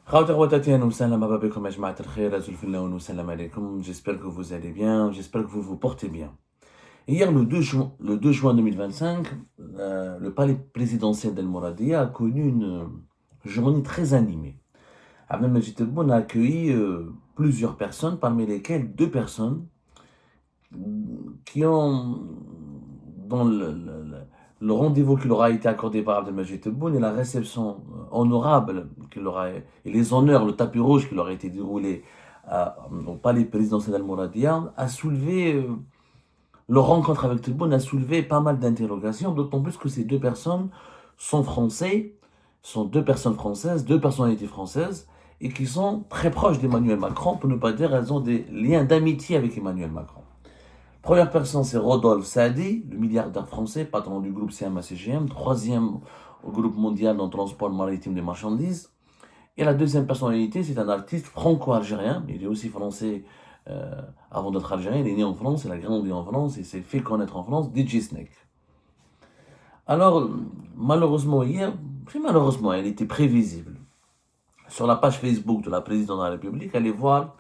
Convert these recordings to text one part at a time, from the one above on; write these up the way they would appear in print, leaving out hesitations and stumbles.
J'espère que vous allez bien, j'espère que vous vous portez bien. Hier, le 2 juin 2025, le palais présidentiel d'El Mouradia a connu une journée très animée. Abdelmajid Tebboune a accueilli plusieurs personnes, parmi lesquelles deux personnes qui ont, dans le rendez-vous qui leur a été accordé par Abdelmajid Tebboune et la réception honorable et les honneurs, le tapis rouge qui leur a été déroulé au palais présidentiel d'Al-Mouradia, leur rencontre avec Tebboune a soulevé pas mal d'interrogations, d'autant plus que ces deux personnes sont français, sont deux personnes françaises, deux personnalités françaises, et qui sont très proches d'Emmanuel Macron, pour ne pas dire elles ont des liens d'amitié avec Emmanuel Macron. Première personne, c'est Rodolphe Saadi, le milliardaire français, patron du groupe CMA-CGM, troisième au groupe mondial dans le transport maritime des marchandises. Et la deuxième personnalité, c'est un artiste franco-algérien, il est aussi français avant d'être algérien, il est né en France, il a grandi en France, il s'est fait connaître en France, DJ Snake. Alors, malheureusement hier, malheureusement, elle était prévisible. Sur la page Facebook de la présidente de la République, allez voir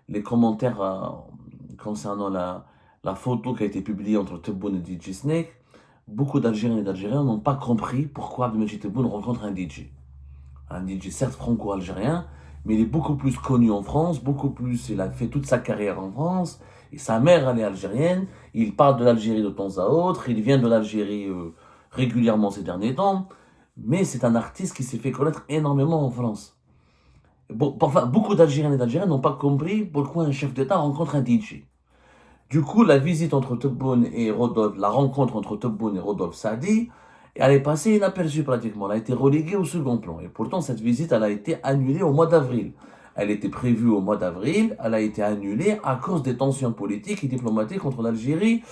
les commentaires concernant la photo qui a été publiée entre Tebboune et DJ Snake. Beaucoup d'Algériens et d'Algériens n'ont pas compris pourquoi Abdelmajid Tebboune rencontre un DJ. Un DJ certes franco-algérien, mais il est beaucoup plus connu en France, il a fait toute sa carrière en France, et sa mère elle est algérienne, il parle de l'Algérie de temps à autre, il vient de l'Algérie régulièrement ces derniers temps, mais c'est un artiste qui s'est fait connaître énormément en France. Bon, enfin, beaucoup d'Algériens et d'Algériens n'ont pas compris pourquoi un chef d'État rencontre un DJ. Du coup, la rencontre entre Tebboune et Rodolphe Saadi, elle est passée inaperçue pratiquement. Elle a été reléguée au second plan. Et pourtant, cette visite, elle a été annulée au mois d'avril. Elle était prévue au mois d'avril, elle a été annulée à cause des tensions politiques et diplomatiques entre l'Algérie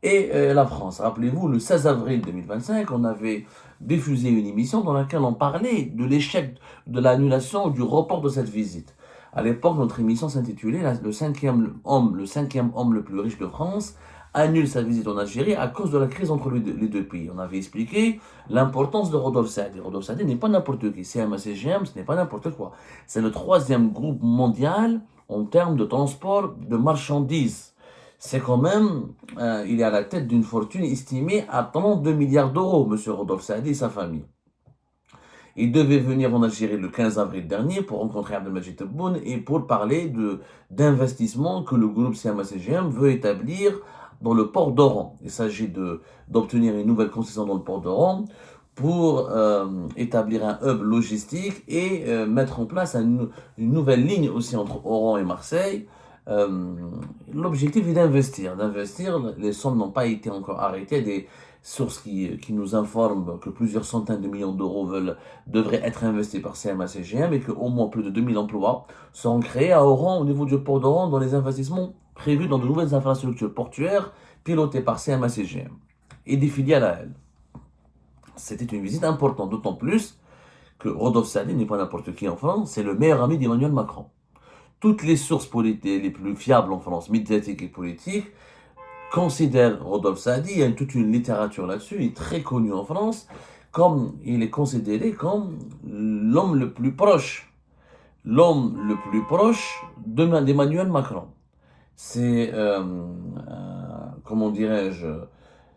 et la France. Rappelez-vous, le 16 avril 2025, on avait diffusé une émission dans laquelle on parlait de l'échec de l'annulation ou du report de cette visite. À l'époque, notre émission s'intitulait le cinquième homme le plus riche de France annule sa visite en Algérie à cause de la crise entre les deux pays. On avait expliqué l'importance de Rodolphe Saadi. Rodolphe Saadi n'est pas n'importe qui. CMA-CGM, ce n'est pas n'importe quoi. C'est le troisième groupe mondial en termes de transport de marchandises. C'est quand même, il est à la tête d'une fortune estimée à 32 milliards d'euros, monsieur Rodolphe Saadi et sa famille. Il devait venir en Algérie le 15 avril dernier pour rencontrer Abdelmajid Tebboune et pour parler d'investissements que le groupe CMA-CGM veut établir dans le port d'Oran. Il s'agit d'obtenir une nouvelle concession dans le port d'Oran pour établir un hub logistique et mettre en place une nouvelle ligne aussi entre Oran et Marseille. L'objectif est d'investir. Les sommes n'ont pas été encore arrêtées. Des sources qui nous informent que plusieurs centaines de millions d'euros devraient être investis par CMA-CGM et qu'au moins plus de 2000 emplois seront créés à Oran, au niveau du port d'Oran, dans les investissements prévus dans de nouvelles infrastructures portuaires pilotées par CMA-CGM et des filiales à elle. C'était une visite importante, d'autant plus que Rodolphe Saadi n'est pas n'importe qui en France, c'est le meilleur ami d'Emmanuel Macron. Toutes les sources politiques les plus fiables en France, médiatiques et politiques, considèrent Rodolphe Saadi, il y a toute une littérature là-dessus, il est très connu en France, comme il est considéré comme l'homme le plus proche d'Emmanuel Macron. C'est, comment dirais-je,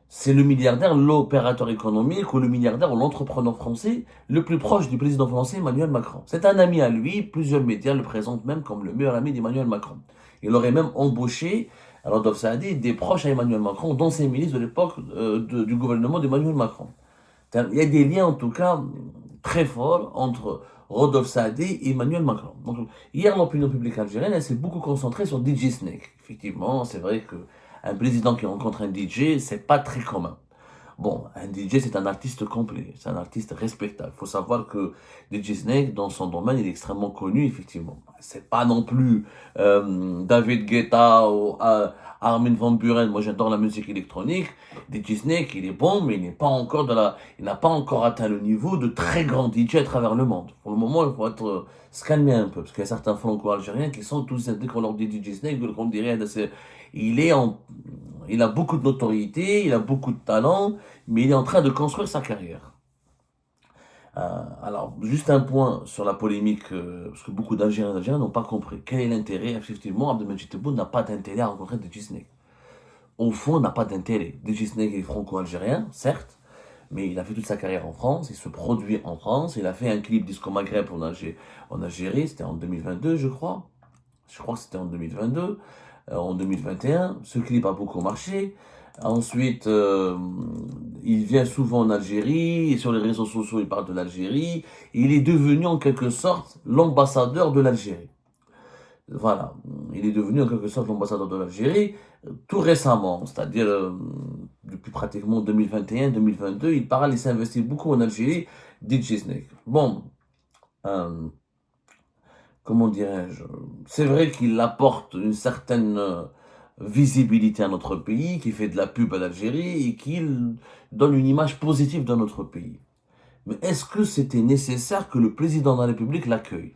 c'est le milliardaire, l'opérateur économique ou le milliardaire ou l'entrepreneur français le plus proche du président français Emmanuel Macron. C'est un ami à lui, plusieurs médias le présentent même comme le meilleur ami d'Emmanuel Macron. Il aurait même embauché Rodolphe Saadi des proches à Emmanuel Macron, dont ses ministres de l'époque du gouvernement d'Emmanuel Macron. Il y a des liens en tout cas très forts entre Rodolphe Saadi et Emmanuel Macron. Donc, hier, l'opinion publique algérienne s'est beaucoup concentrée sur DJ Snake. Effectivement, c'est vrai qu'un président qui rencontre un DJ, c'est pas très commun. Bon, un DJ, c'est un artiste complet, c'est un artiste respectable. Il faut savoir que DJ Snake, dans son domaine, il est extrêmement connu, effectivement. C'est pas non plus David Guetta ou Armin van Buuren. Moi, j'adore la musique électronique. DJ Snake, il est bon, mais il n'a pas encore atteint le niveau de très grands DJ à travers le monde. Pour le moment, il faut se calmer un peu, parce qu'il y a certains franco-algériens qui sont tous, dès qu'on leur dit DJ Snake, qu'on dirait, il est en, il a beaucoup de notoriété, il a beaucoup de talent, mais il est en train de construire sa carrière. Alors, juste un point sur la polémique, parce que beaucoup d'Algériens et d'Algériens n'ont pas compris. Quel est l'intérêt? Effectivement, Abdelmajid Tebboune n'a pas d'intérêt à rencontrer Deji Snake. Au fond, n'a pas d'intérêt. Deji Snake est franco-algérien, certes, mais il a fait toute sa carrière en France, il se produit en France, il a fait un clip Disco Maghreb en Algérie, c'était en 2022, je crois. Je crois que c'était en 2022, en 2021. Ce clip a beaucoup marché. Ensuite, il vient souvent en Algérie, et sur les réseaux sociaux, il parle de l'Algérie. Il est devenu en quelque sorte l'ambassadeur de l'Algérie. Voilà, il est devenu en quelque sorte l'ambassadeur de l'Algérie tout récemment, c'est-à-dire depuis pratiquement 2021-2022, il parle, il s'investit beaucoup en Algérie, DJ Snake. Bon, euh, comment dirais-je, c'est vrai qu'il apporte une certaine visibilité à notre pays, qu'il fait de la pub à l'Algérie et qu'il donne une image positive de notre pays. Mais est-ce que c'était nécessaire que le président de la République l'accueille?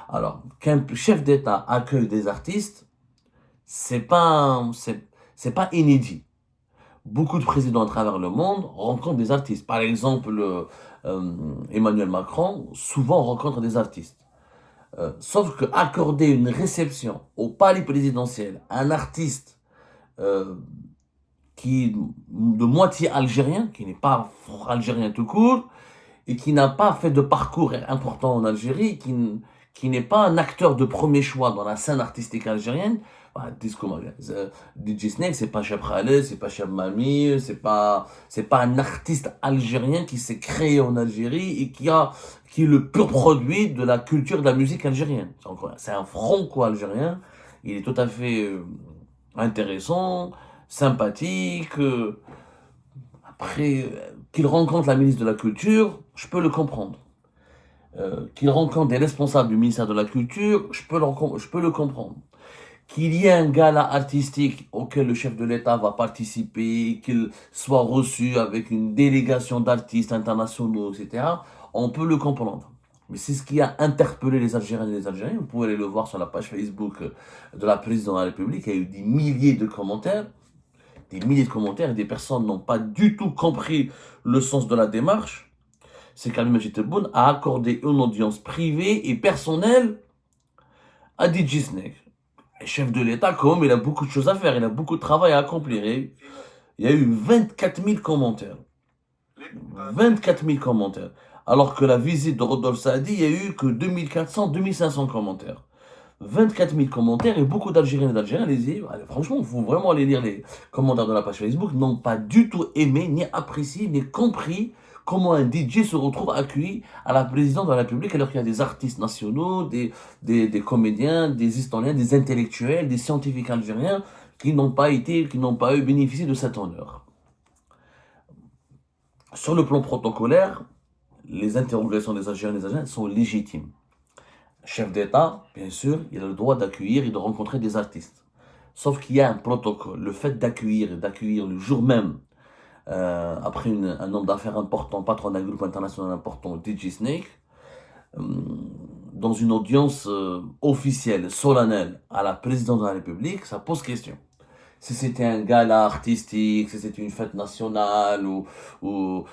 Alors, qu'un chef d'État accueille des artistes, c'est pas inédit. Beaucoup de présidents à travers le monde rencontrent des artistes. Par exemple, Emmanuel Macron souvent rencontre des artistes. Sauf que accorder une réception au palais présidentiel à un artiste euh, qui est de moitié algérien, qui n'est pas algérien tout court, et qui n'a pas fait de parcours important en Algérie, qui n'est pas un acteur de premier choix dans la scène artistique algérienne, bah, DJ Snake, c'est pas Cheb Khaled, c'est pas Cheb Mami, c'est pas un artiste algérien qui s'est créé en Algérie et qui est le pur produit de la culture de la musique algérienne. C'est un franco-algérien, il est tout à fait intéressant, sympathique, après, qu'il rencontre la ministre de la Culture, je peux le comprendre. Qu'il rencontre des responsables du ministère de la Culture, je peux le comprendre. Qu'il y ait un gala artistique auquel le chef de l'État va participer, qu'il soit reçu avec une délégation d'artistes internationaux, etc., on peut le comprendre. Mais c'est ce qui a interpellé les Algériens et les Algériens. Vous pouvez aller le voir sur la page Facebook de la présidente de la République. Il y a eu des milliers de commentaires. Des milliers de commentaires et des personnes n'ont pas du tout compris le sens de la démarche. C'est qu'Abdelmajid Tebboune a accordé une audience privée et personnelle à DJ Snake. Le chef de l'État, quand même, il a beaucoup de choses à faire, il a beaucoup de travail à accomplir. Et il y a eu 24 000 commentaires. 24 000 commentaires. Alors que la visite de Rodolphe Saadi, il n'y a eu que 2400, 2500 commentaires. 24 000 commentaires et beaucoup d'Algériens et d'Algériens, franchement, il faut vraiment aller lire les commentaires de la page Facebook, n'ont pas du tout aimé, ni apprécié, ni compris comment un DJ se retrouve accueilli à la présidence de la République alors qu'il y a des artistes nationaux, des comédiens, des historiens, des intellectuels, des scientifiques algériens qui n'ont pas eu bénéficié de cet honneur. Sur le plan protocolaire, les interrogations des Algériens et des Algériens sont légitimes. Chef d'État, bien sûr, il a le droit d'accueillir et de rencontrer des artistes. Sauf qu'il y a un protocole. Le fait d'accueillir le jour même, après un homme d'affaires important, patron d'un groupe international important, DJ Snake, dans une audience officielle, solennelle, à la présidence de la République, ça pose question. Si c'était un gala artistique, si c'était une fête nationale, ou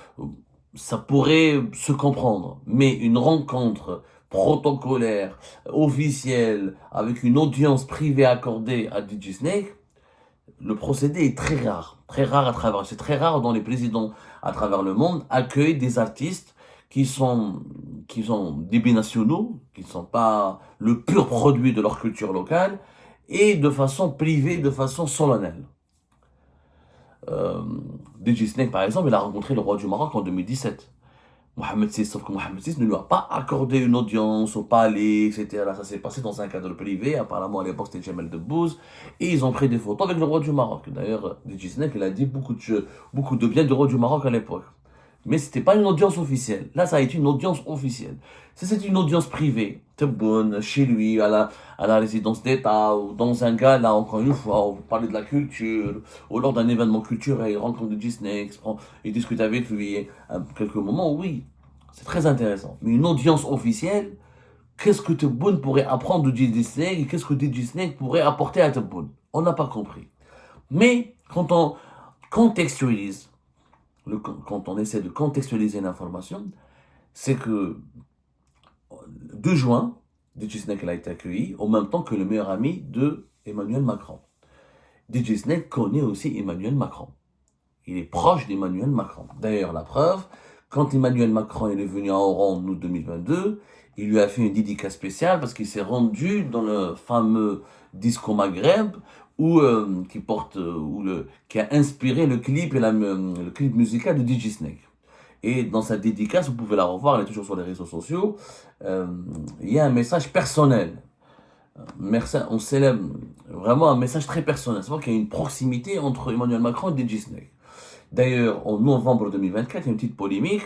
ça pourrait se comprendre. Mais une rencontre protocolaire, officielle, avec une audience privée accordée à DJ Snake, le procédé est très rare c'est très rare dont les présidents à travers le monde accueillent des artistes qui sont des binationaux, qui ne sont pas le pur produit de leur culture locale, et de façon privée, de façon solennelle. DJ Snake, par exemple, il a rencontré le roi du Maroc en 2017. Mohamed VI, sauf que Mohamed VI ne lui a pas accordé une audience au palais, etc. Ça s'est passé dans un cadre privé. Apparemment, à l'époque, c'était Jamel Debbouze. Et ils ont pris des photos avec le roi du Maroc. D'ailleurs, DJ Snake, il a dit beaucoup de bien du roi du Maroc à l'époque. Mais c'était pas une audience officielle. Là, ça a été une audience officielle. Si c'était une audience privée, Tebboune, chez lui, à la résidence d'État, ou dans un gala, encore une fois, où vous parlez de la culture, ou lors d'un événement culturel, il rencontre DJ Snake, il discute avec lui, quelques moments, oui, c'est très intéressant. Mais une audience officielle, qu'est-ce que Tebboune pourrait apprendre de DJ Snake et qu'est-ce que DJ Snake pourrait apporter à Tebboune? On n'a pas compris. Mais quand on contextualise, quand on essaie de contextualiser l'information, c'est que 2 juin, DJ Snake a été accueilli en même temps que le meilleur ami de Emmanuel Macron. DJ Snake connaît aussi Emmanuel Macron. Il est proche d'Emmanuel Macron. D'ailleurs, la preuve, quand Emmanuel Macron est venu à Oran en août 2022, il lui a fait une dédicace spéciale parce qu'il s'est rendu dans le fameux Disco Maghreb qui a inspiré le clip le clip musical de DJ Snake. Et dans sa dédicace, vous pouvez la revoir, elle est toujours sur les réseaux sociaux, il y a un message personnel. On célèbre vraiment un message très personnel. C'est vrai qu'il y a une proximité entre Emmanuel Macron et DJ Snake. D'ailleurs, en novembre 2024, il y a une petite polémique.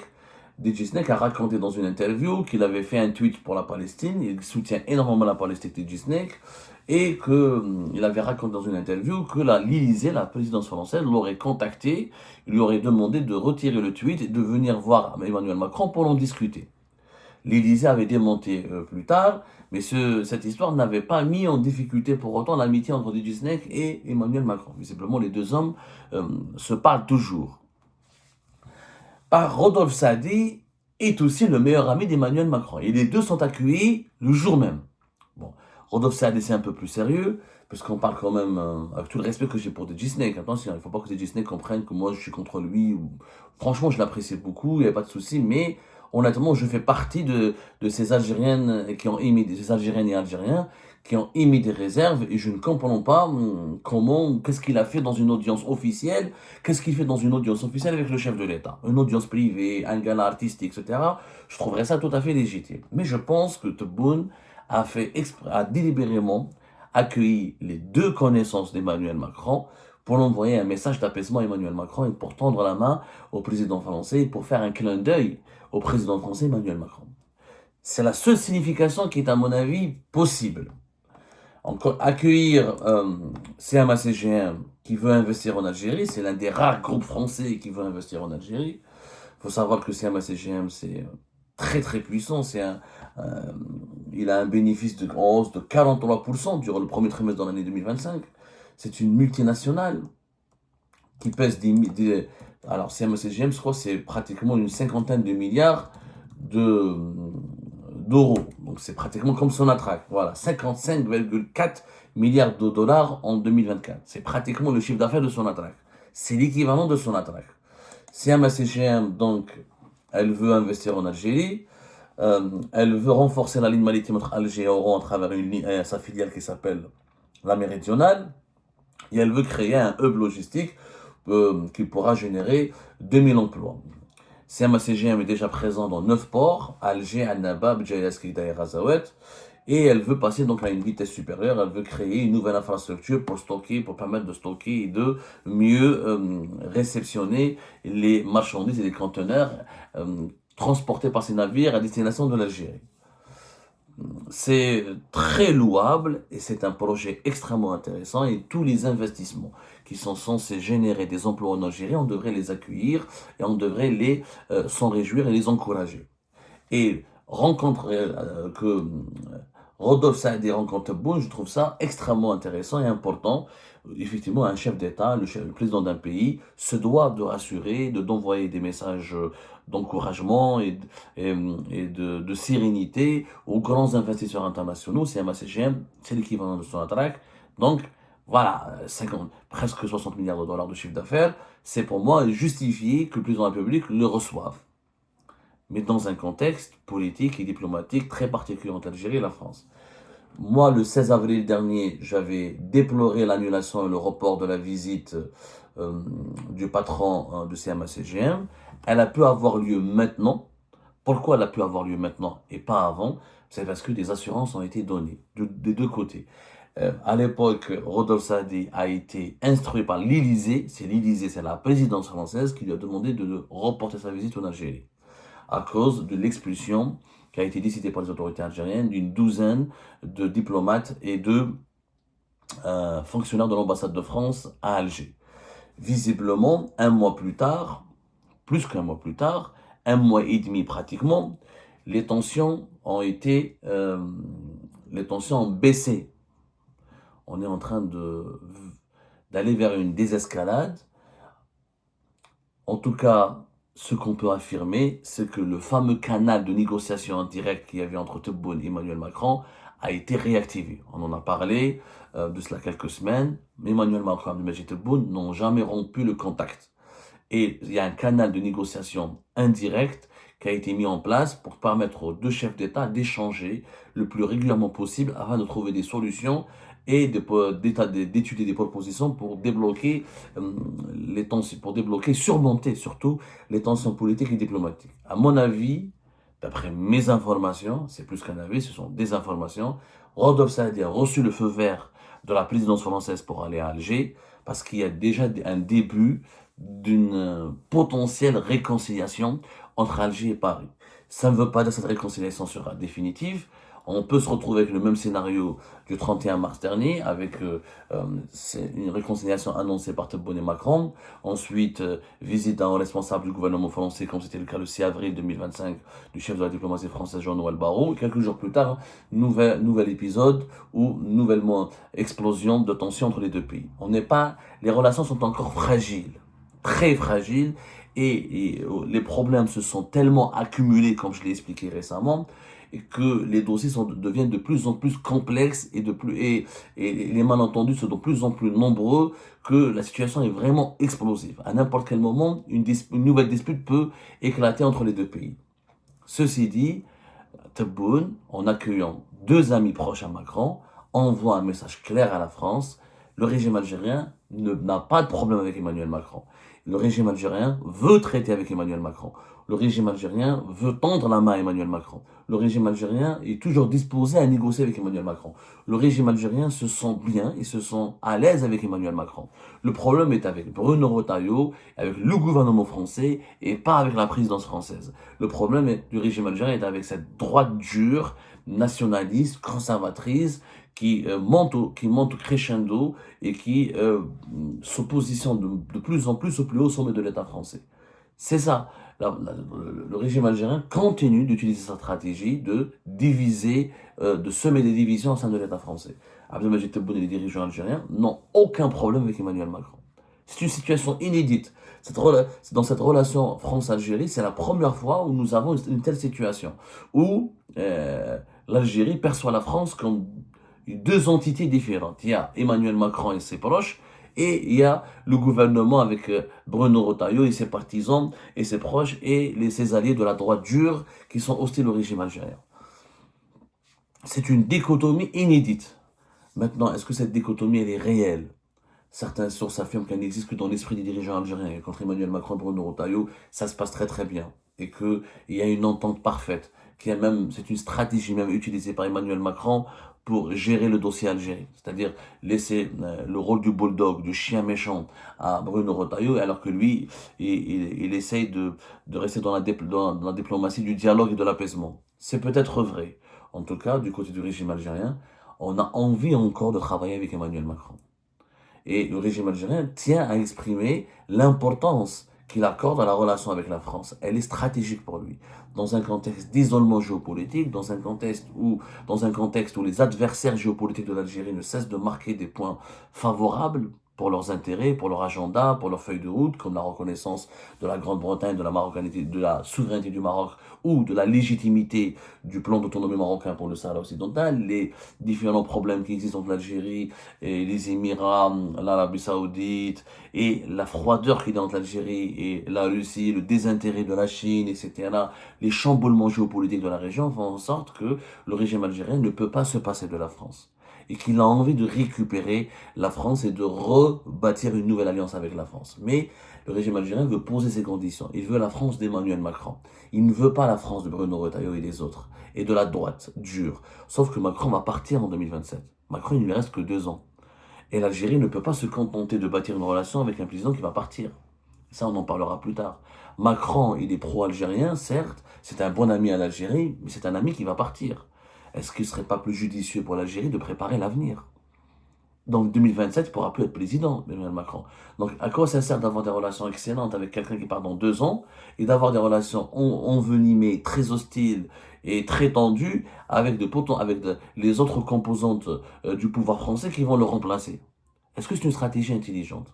DJ Snake a raconté dans une interview qu'il avait fait un tweet pour la Palestine. Il soutient énormément la Palestine, DJ Snake. Et qu'il avait raconté dans une interview que l'Élysée, la présidence française, l'aurait contacté. Il lui aurait demandé de retirer le tweet et de venir voir Emmanuel Macron pour en discuter. L'Élysée avait démonté plus tard, mais cette histoire n'avait pas mis en difficulté pour autant l'amitié entre DJ Snake et Emmanuel Macron. Visiblement, les deux hommes se parlent toujours. Rodolphe Saadi est aussi le meilleur ami d'Emmanuel Macron. Et les deux sont accueillis le jour même. Bon, Rodolphe Saadi, c'est un peu plus sérieux, parce qu'on parle quand même, avec tout le respect que j'ai pour DJ Snake. Attention, il ne faut pas que DJ Snake comprenne que moi je suis contre lui. Franchement, je l'apprécie beaucoup, il n'y a pas de souci, mais honnêtement, je fais partie de ces Algériennes qui ont émis, des Algériennes et Algériens qui ont émis des réserves et je ne comprends pas qu'est-ce qu'il a fait dans une audience officielle, qu'est-ce qu'il fait dans une audience officielle avec le chef de l'État. Une audience privée, un gala artistique, etc. Je trouverais ça tout à fait légitime. Mais je pense que Tebboune a délibérément accueilli les deux connaissances d'Emmanuel Macron pour envoyer un message d'apaisement à Emmanuel Macron et pour tendre la main au président français et pour faire un clin d'œil au président français Emmanuel Macron. C'est la seule signification qui est, à mon avis, possible. Encore, accueillir CMA-CGM qui veut investir en Algérie, c'est l'un des rares groupes français qui veut investir en Algérie. Il faut savoir que CMA-CGM, c'est très très puissant. Il a un bénéfice en hausse de 43% durant le premier trimestre de l'année 2025. C'est une multinationale qui pèse alors CMA-CGM, je crois que c'est pratiquement une cinquantaine de milliards d'euros. Donc c'est pratiquement comme Sonatrach. Voilà, 55,4 milliards de dollars en 2024. C'est pratiquement le chiffre d'affaires de Sonatrach. C'est l'équivalent de Sonatrach. CMA-CGM, donc, elle veut investir en Algérie. Elle veut renforcer la ligne maritime entre Alger et Oran à travers sa filiale qui s'appelle la Méridionale. Et elle veut créer un hub logistique qui pourra générer 2000 emplois. CMA-CGM est déjà présent dans 9 ports, Alger, Annaba, Béjaïa, Skikda et Razawet, et elle veut passer donc à une vitesse supérieure, elle veut créer une nouvelle infrastructure pour permettre de stocker et de mieux réceptionner les marchandises et les conteneurs transportés par ces navires à destination de l'Algérie. C'est très louable et c'est un projet extrêmement intéressant et tous les investissements qui sont censés générer des emplois en Algérie, on devrait les accueillir et on devrait s'en réjouir et les encourager. Et que Rodolphe Saadi rencontre Tebboune, je trouve ça extrêmement intéressant et important. Effectivement, un chef d'État, le président d'un pays, se doit de rassurer, d'envoyer des messages d'encouragement et de sérénité aux grands investisseurs internationaux. CMA-CGM, c'est l'équivalent de Sonatrach. Donc, voilà, presque 60 milliards de dollars de chiffre d'affaires. C'est pour moi justifié que le président de la République le reçoive. Mais dans un contexte politique et diplomatique très particulier entre l'Algérie et la France. Moi, le 16 avril dernier, j'avais déploré l'annulation et le report de la visite du patron de CMA-CGM. Elle a pu avoir lieu maintenant. Pourquoi elle a pu avoir lieu maintenant et pas avant? C'est parce que des assurances ont été données des deux côtés. À l'époque, Rodolphe Saadi a été instruit par l'Élysée. C'est la présidence française qui lui a demandé de reporter sa visite en Algérie à cause de l'expulsion qui a été décidée par les autorités algériennes d'une douzaine de diplomates et de fonctionnaires de l'ambassade de France à Alger. Visiblement, un mois plus tard, plus qu'un mois plus tard, un mois et demi pratiquement, les tensions ont baissé. On est en train d'aller vers une désescalade. En tout cas, ce qu'on peut affirmer, c'est que le fameux canal de négociation indirecte qu'il y avait entre Tebboune et Emmanuel Macron a été réactivé. On en a parlé de cela quelques semaines. Emmanuel Macron et Abdelmadjid Tebboune n'ont jamais rompu le contact. Et il y a un canal de négociation indirect qui a été mis en place pour permettre aux deux chefs d'État d'échanger le plus régulièrement possible afin de trouver des solutions et d'étudier des propositions pour débloquer les tensions, pour débloquer, surmonter surtout les tensions politiques et diplomatiques. À mon avis, d'après mes informations, c'est plus qu'un avis, ce sont des informations, Rodolphe Saadi a reçu le feu vert de la présidence française pour aller à Alger parce qu'il y a déjà un début d'une potentielle réconciliation entre Alger et Paris. Ça ne veut pas dire que cette réconciliation sera définitive. On peut se retrouver avec le même scénario du 31 mars dernier, avec une réconciliation annoncée par Tebboune et Macron. Ensuite, visite d'un responsable du gouvernement français, comme c'était le cas le 6 avril 2025 du chef de la diplomatie française Jean-Noël Barrot. Et quelques jours plus tard, nouvel épisode ou nouvellement explosion de tensions entre les deux pays. Les relations sont encore fragiles, très fragiles, et les problèmes se sont tellement accumulés, comme je l'ai expliqué récemment, et que les dossiers deviennent de plus en plus complexes et les malentendus sont de plus en plus nombreux, que la situation est vraiment explosive. À n'importe quel moment, une nouvelle dispute peut éclater entre les deux pays. Ceci dit, Tebboune, en accueillant deux amis proches à Macron, envoie un message clair à la France. Le régime algérien n'a pas de problème avec Emmanuel Macron. Le régime algérien veut traiter avec Emmanuel Macron. Le régime algérien veut tendre la main à Emmanuel Macron. Le régime algérien est toujours disposé à négocier avec Emmanuel Macron. Le régime algérien se sent bien et se sent à l'aise avec Emmanuel Macron. Le problème est avec Bruno Retailleau, avec le gouvernement français et pas avec la présidence française. Le problème du régime algérien est avec cette droite dure, nationaliste, conservatrice, qui monte crescendo et qui se positionne de plus en plus au plus haut sommet de l'État français. C'est ça. Le régime algérien continue d'utiliser sa stratégie de diviser, de semer des divisions au sein de l'État français. Abdelmadjid Tebboune et les dirigeants algériens n'ont aucun problème avec Emmanuel Macron. C'est une situation inédite. Dans cette relation France-Algérie, c'est la première fois où nous avons une telle situation, où l'Algérie perçoit la France comme deux entités différentes. Il y a Emmanuel Macron et ses proches, et il y a le gouvernement avec Bruno Retailleau et ses partisans et ses proches et ses alliés de la droite dure qui sont hostiles au régime algérien. C'est une dichotomie inédite. Maintenant, est-ce que cette dichotomie elle est réelle? Certaines sources affirment qu'elle n'existe que dans l'esprit des dirigeants algériens. Et contre Emmanuel Macron et Bruno Retailleau, ça se passe très très bien. Et qu'il y a une entente parfaite. C'est une stratégie même utilisée par Emmanuel Macron pour gérer le dossier Algérie. C'est-à-dire laisser le rôle du bulldog, du chien méchant à Bruno Retailleau, alors que lui, il essaye de rester dans la diplomatie du dialogue et de l'apaisement. C'est peut-être vrai. En tout cas, du côté du régime algérien, on a envie encore de travailler avec Emmanuel Macron. Et le régime algérien tient à exprimer l'importance qu'il accorde à la relation avec la France. Elle est stratégique pour lui. Dans un contexte d'isolement géopolitique, dans un contexte où les adversaires géopolitiques de l'Algérie ne cessent de marquer des points favorables pour leurs intérêts, pour leur agenda, pour leur feuille de route, comme la reconnaissance de la Grande-Bretagne, de la souveraineté du Maroc ou de la légitimité du plan d'autonomie marocain pour le Sahara occidental, les différents problèmes qui existent entre l'Algérie et les Émirats, l'Arabie Saoudite, et la froideur qu'il y a entre l'Algérie et la Russie, le désintérêt de la Chine, etc., les chamboulements géopolitiques de la région font en sorte que le régime algérien ne peut pas se passer de la France. Et qu'il a envie de récupérer la France et de rebâtir une nouvelle alliance avec la France. Mais le régime algérien veut poser ses conditions. Il veut la France d'Emmanuel Macron. Il ne veut pas la France de Bruno Retailleau et des autres. Et de la droite, dure. Sauf que Macron va partir en 2027. Macron, il ne lui reste que 2 ans. Et l'Algérie ne peut pas se contenter de bâtir une relation avec un président qui va partir. Ça, on en parlera plus tard. Macron, il est pro-algérien, certes. C'est un bon ami à l'Algérie, mais c'est un ami qui va partir. Est-ce qu'il ne serait pas plus judicieux pour l'Algérie de préparer l'avenir? Donc 2027, il ne pourra plus être président, Emmanuel Macron. Donc à quoi ça sert d'avoir des relations excellentes avec quelqu'un qui part dans 2 ans et d'avoir des relations envenimées, très hostiles et très tendues avec les autres composantes du pouvoir français qui vont le remplacer? Est-ce que c'est une stratégie intelligente?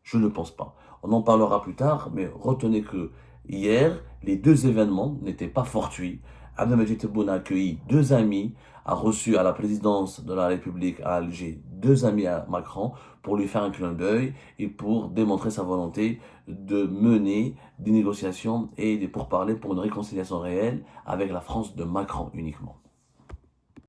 Je ne pense pas. On en parlera plus tard, mais retenez que Hier, les deux événements n'étaient pas fortuits. Abdelmajid Tebboune a accueilli deux amis, a reçu à la présidence de la République à Alger deux amis à Macron pour lui faire un clin d'œil et pour démontrer sa volonté de mener des négociations et des pourparlers pour une réconciliation réelle avec la France de Macron uniquement.